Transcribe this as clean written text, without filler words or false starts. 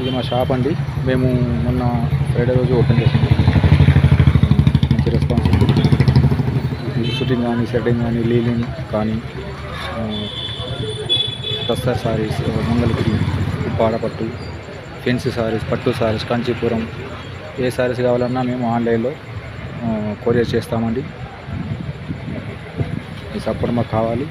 ఇది మా షాప్ అండి. మేము మొన్న ఫ్రైడే రోజు ఓపెన్ చేసాము. మంచి రెస్పాన్స్ ఉంది. షూటింగ్ కానీ, సెట్టింగ్ కానీ, లీలింగ్ కానీ, టస్సర్ సారీస్, మంగళగిరి, ఉప్పాడపట్టు, ఫెన్సీ సారీస్, పట్టు సారీస్, కాంచీపురం, ఏ సారీస్ కావాలన్నా మేము ఆన్లైన్లో కొరియర్ చేస్తామండి. ఈ సపోర్ట్ మాకు కావాలి.